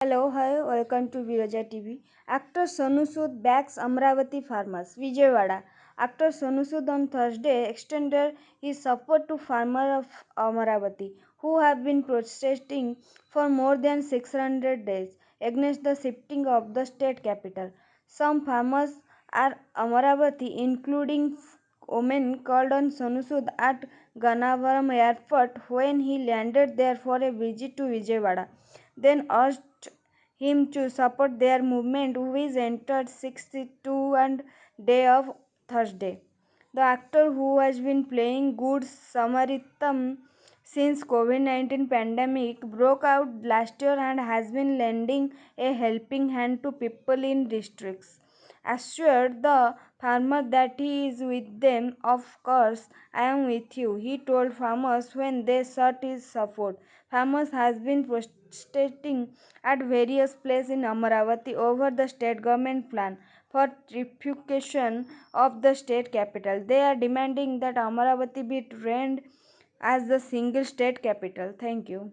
Hello, hi, welcome to Biraja Tv. Actor Sonu Sood backs Amaravati farmers, Vijayawada. Actor Sonu Sood on Thursday extended his support to farmers of Amaravati, who have been protesting for more than 600 days against the shifting of the state capital. Some farmers at Amaravati, including women, called on Sonu Sood at Gannavaram airport when he landed there for a visit to Vijayawada, then urged him to support their movement, which entered 62 and day of Thursday. The actor, who has been playing Good Samaritan since COVID-19 pandemic broke out last year and has been lending a helping hand to people in districts, assured the farmer that he is with them. Of course, I am with you, he told farmers when they sought his support. Farmers has been protesting at various places in Amaravati over the state government plan for reunification of the state capital. They are demanding that Amaravati be trained as the single state capital. Thank you.